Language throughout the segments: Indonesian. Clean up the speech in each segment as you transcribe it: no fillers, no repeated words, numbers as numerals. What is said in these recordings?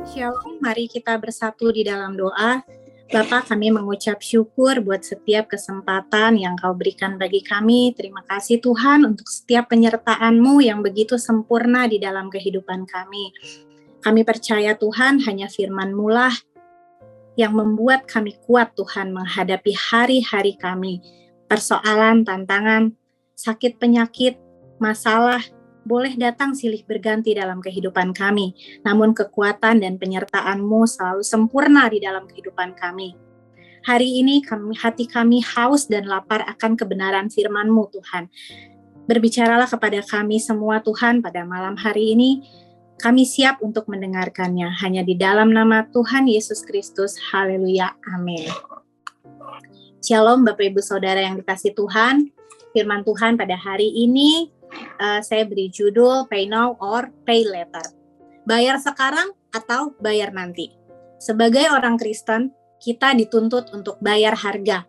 Shalom, mari kita bersatu di dalam doa. Bapa, kami mengucap syukur buat setiap kesempatan yang Kau berikan bagi kami. Terima kasih Tuhan untuk setiap penyertaan-Mu yang begitu sempurna di dalam kehidupan kami. Kami percaya Tuhan hanya firman-Mu lah yang membuat kami kuat Tuhan menghadapi hari-hari kami. Persoalan, tantangan, sakit, penyakit, masalah, boleh datang silih berganti dalam kehidupan kami, namun kekuatan dan penyertaan-Mu selalu sempurna di dalam kehidupan kami. Hari ini hati kami haus dan lapar akan kebenaran firman-Mu Tuhan. Berbicaralah kepada kami semua Tuhan pada malam hari ini, kami siap untuk mendengarkannya, hanya di dalam nama Tuhan Yesus Kristus, haleluya, amin. Shalom Bapak Ibu Saudara yang dikasihi Tuhan, firman Tuhan pada hari ini, saya beri judul Pay Now or Pay Later. Bayar sekarang atau bayar nanti. Sebagai orang Kristen, kita dituntut untuk bayar harga.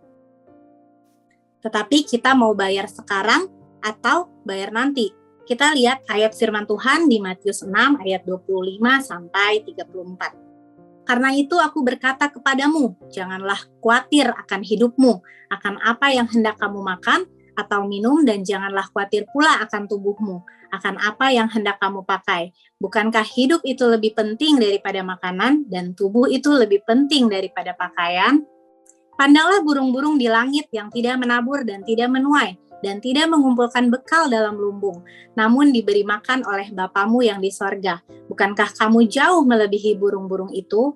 Tetapi kita mau bayar sekarang atau bayar nanti. Kita lihat ayat firman Tuhan di Matius 6 ayat 25 sampai 34. Karena itu aku berkata kepadamu, janganlah khawatir akan hidupmu, akan apa yang hendak kamu makan atau minum, dan janganlah khawatir pula akan tubuhmu, akan apa yang hendak kamu pakai. Bukankah hidup itu lebih penting daripada makanan, dan tubuh itu lebih penting daripada pakaian? Pandanglah burung-burung di langit yang tidak menabur dan tidak menuai, dan tidak mengumpulkan bekal dalam lumbung, namun diberi makan oleh Bapamu yang di sorga. Bukankah kamu jauh melebihi burung-burung itu?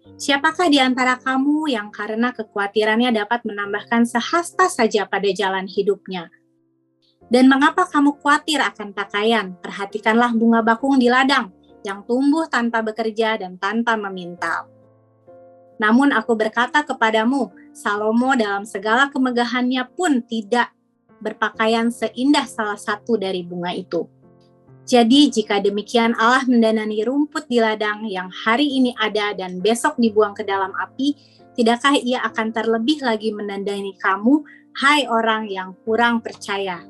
Siapakah di antara kamu yang karena kekhawatirannya dapat menambahkan sehasta saja pada jalan hidupnya? Dan mengapa kamu khawatir akan pakaian? Perhatikanlah bunga bakung di ladang, yang tumbuh tanpa bekerja dan tanpa memintal. Namun aku berkata kepadamu, Salomo dalam segala kemegahannya pun tidak berpakaian seindah salah satu dari bunga itu. Jadi jika demikian Allah mendanani rumput di ladang yang hari ini ada dan besok dibuang ke dalam api, tidakkah Ia akan terlebih lagi mendandani kamu, hai orang yang kurang percaya?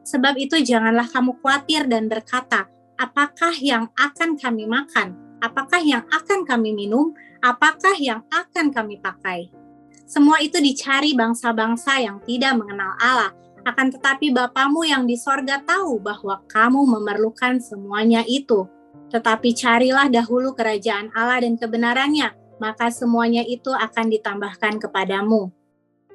Sebab itu janganlah kamu khawatir dan berkata, apakah yang akan kami makan? Apakah yang akan kami minum? Apakah yang akan kami pakai? Semua itu dicari bangsa-bangsa yang tidak mengenal Allah. Akan tetapi Bapamu yang di sorga tahu bahwa kamu memerlukan semuanya itu. Tetapi carilah dahulu kerajaan Allah dan kebenarannya, maka semuanya itu akan ditambahkan kepadamu.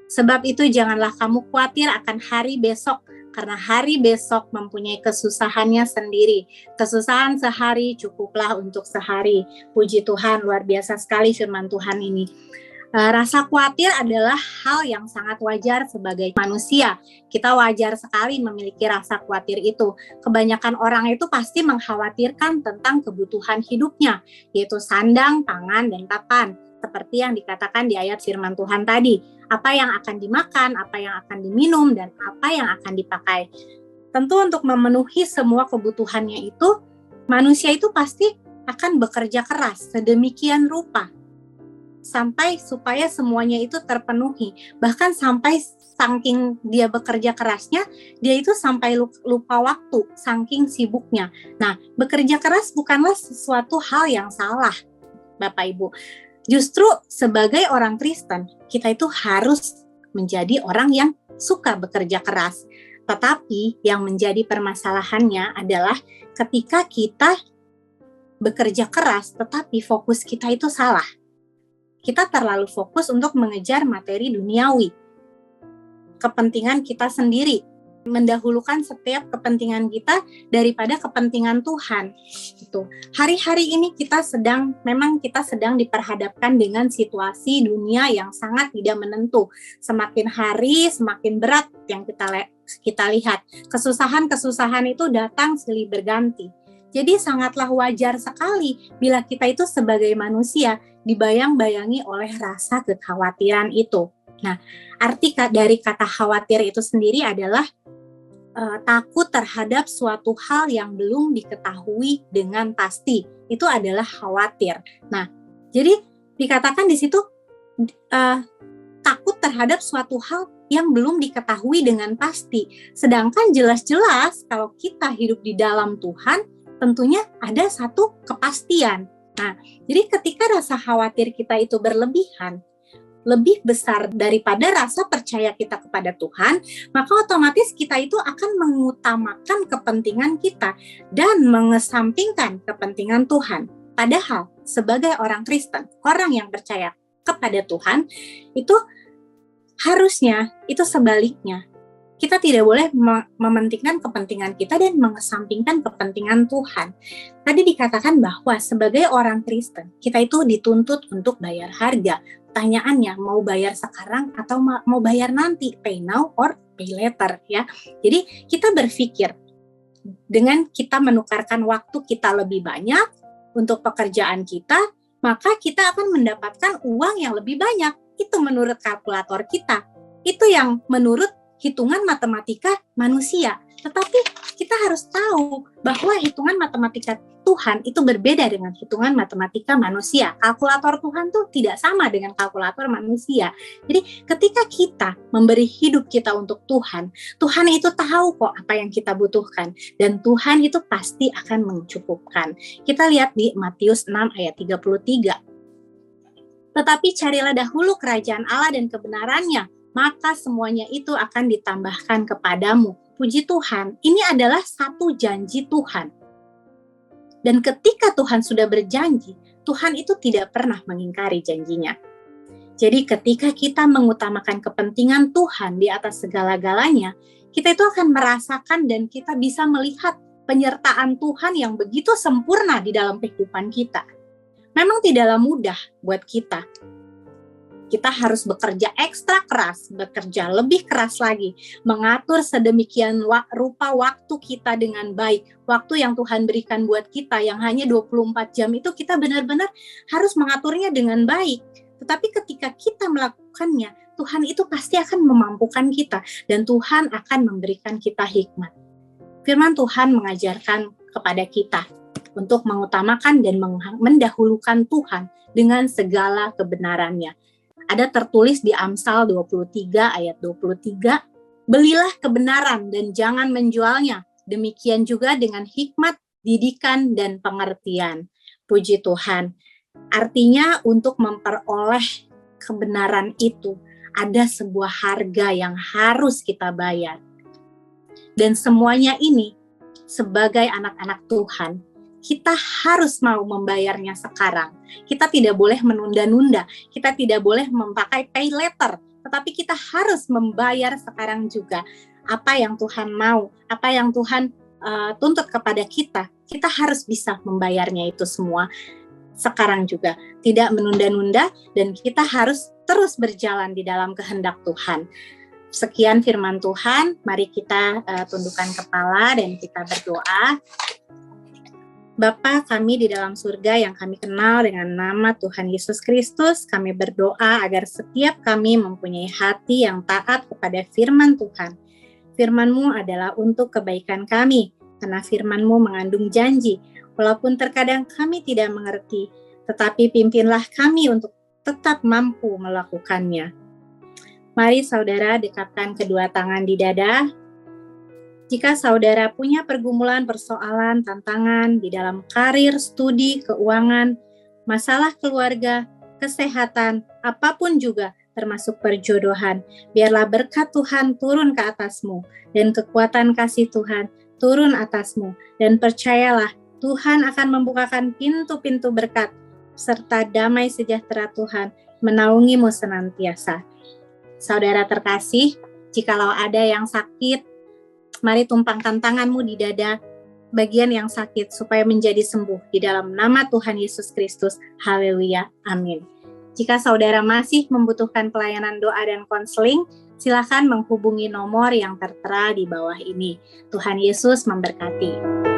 Sebab itu janganlah kamu khawatir akan hari besok, karena hari besok mempunyai kesusahannya sendiri. Kesusahan sehari cukuplah untuk sehari. Puji Tuhan, luar biasa sekali firman Tuhan ini. Rasa khawatir adalah hal yang sangat wajar sebagai manusia. Kita wajar sekali memiliki rasa khawatir itu. Kebanyakan orang itu pasti mengkhawatirkan tentang kebutuhan hidupnya, yaitu sandang, pangan, dan papan. Seperti yang dikatakan di ayat firman Tuhan tadi. Apa yang akan dimakan, apa yang akan diminum, dan apa yang akan dipakai. Tentu untuk memenuhi semua kebutuhannya itu, manusia itu pasti akan bekerja keras sedemikian rupa. Sampai supaya semuanya itu terpenuhi. Bahkan sampai saking dia bekerja kerasnya, dia itu sampai lupa waktu, saking sibuknya. Nah, bekerja keras bukanlah sesuatu hal yang salah, Bapak Ibu. Justru sebagai orang Kristen, kita itu harus menjadi orang yang suka bekerja keras. Tetapi yang menjadi permasalahannya adalah ketika kita bekerja keras, tetapi fokus kita itu salah. Kita terlalu fokus untuk mengejar materi duniawi. Kepentingan kita sendiri, mendahulukan setiap kepentingan kita daripada kepentingan Tuhan. Gitu. Hari-hari ini kita sedang diperhadapkan dengan situasi dunia yang sangat tidak menentu. Semakin hari semakin berat yang kita lihat. Kesusahan-kesusahan itu datang silih berganti. Jadi sangatlah wajar sekali bila kita itu sebagai manusia dibayang-bayangi oleh rasa kekhawatiran itu. Nah, arti dari kata khawatir itu sendiri adalah takut terhadap suatu hal yang belum diketahui dengan pasti. Itu adalah khawatir. Nah, jadi dikatakan di situ takut terhadap suatu hal yang belum diketahui dengan pasti. Sedangkan jelas-jelas kalau kita hidup di dalam Tuhan, tentunya ada satu kepastian. Nah, jadi ketika rasa khawatir kita itu berlebihan, lebih besar daripada rasa percaya kita kepada Tuhan, maka otomatis kita itu akan mengutamakan kepentingan kita dan mengesampingkan kepentingan Tuhan. Padahal sebagai orang Kristen, orang yang percaya kepada Tuhan, itu harusnya itu sebaliknya. Kita tidak boleh mementingkan kepentingan kita dan mengesampingkan kepentingan Tuhan. Tadi dikatakan bahwa sebagai orang Kristen, kita itu dituntut untuk bayar harga. Pertanyaannya, mau bayar sekarang atau mau bayar nanti? Pay now or pay later, ya. Jadi kita berpikir, dengan kita menukarkan waktu kita lebih banyak untuk pekerjaan kita, maka kita akan mendapatkan uang yang lebih banyak. Itu menurut kalkulator kita. Itu yang menurut hitungan matematika manusia. Tetapi kita harus tahu bahwa hitungan matematika Tuhan itu berbeda dengan hitungan matematika manusia. Kalkulator Tuhan tuh tidak sama dengan kalkulator manusia. Jadi ketika kita memberi hidup kita untuk Tuhan, Tuhan itu tahu kok apa yang kita butuhkan. Dan Tuhan itu pasti akan mencukupkan. Kita lihat di Matius 6 ayat 33. Tetapi carilah dahulu kerajaan Allah dan kebenarannya, maka semuanya itu akan ditambahkan kepadamu. Puji Tuhan, ini adalah satu janji Tuhan. Dan ketika Tuhan sudah berjanji, Tuhan itu tidak pernah mengingkari janjinya. Jadi ketika kita mengutamakan kepentingan Tuhan di atas segala-galanya, kita itu akan merasakan dan kita bisa melihat penyertaan Tuhan yang begitu sempurna di dalam kehidupan kita. Memang tidaklah mudah buat kita. Kita harus bekerja ekstra keras, bekerja lebih keras lagi, mengatur sedemikian rupa waktu kita dengan baik. Waktu yang Tuhan berikan buat kita yang hanya 24 jam itu kita benar-benar harus mengaturnya dengan baik. Tetapi ketika kita melakukannya, Tuhan itu pasti akan memampukan kita dan Tuhan akan memberikan kita hikmat. Firman Tuhan mengajarkan kepada kita untuk mengutamakan dan mendahulukan Tuhan dengan segala kebenarannya. Ada tertulis di Amsal 23 ayat 23, belilah kebenaran dan jangan menjualnya. Demikian juga dengan hikmat, didikan, dan pengertian. Puji Tuhan. Artinya untuk memperoleh kebenaran itu, ada sebuah harga yang harus kita bayar. Dan semuanya ini, sebagai anak-anak Tuhan, kita harus mau membayarnya sekarang. Kita tidak boleh menunda-nunda, kita tidak boleh memakai pay later, tetapi kita harus membayar sekarang juga. Apa yang Tuhan mau, apa yang Tuhan tuntut kepada kita, kita harus bisa membayarnya itu semua sekarang juga. Tidak menunda-nunda dan kita harus terus berjalan di dalam kehendak Tuhan. Sekian firman Tuhan, mari kita tundukkan kepala dan kita berdoa. Bapa kami di dalam surga yang kami kenal dengan nama Tuhan Yesus Kristus, kami berdoa agar setiap kami mempunyai hati yang taat kepada firman Tuhan. Firman-Mu adalah untuk kebaikan kami, karena firman-Mu mengandung janji. Walaupun terkadang kami tidak mengerti, tetapi pimpinlah kami untuk tetap mampu melakukannya. Mari saudara dekapkan kedua tangan di dada. Jika saudara punya pergumulan, persoalan, tantangan di dalam karir, studi, keuangan, masalah keluarga, kesehatan, apapun juga, termasuk perjodohan, biarlah berkat Tuhan turun ke atasmu, dan kekuatan kasih Tuhan turun atasmu, dan percayalah, Tuhan akan membukakan pintu-pintu berkat, serta damai sejahtera Tuhan menaungimu senantiasa. Saudara terkasih, jikalau ada yang sakit, mari tumpangkan tanganmu di dada bagian yang sakit supaya menjadi sembuh di dalam nama Tuhan Yesus Kristus. Haleluya. Amin. Jika saudara masih membutuhkan pelayanan doa dan konseling, silakan menghubungi nomor yang tertera di bawah ini. Tuhan Yesus memberkati.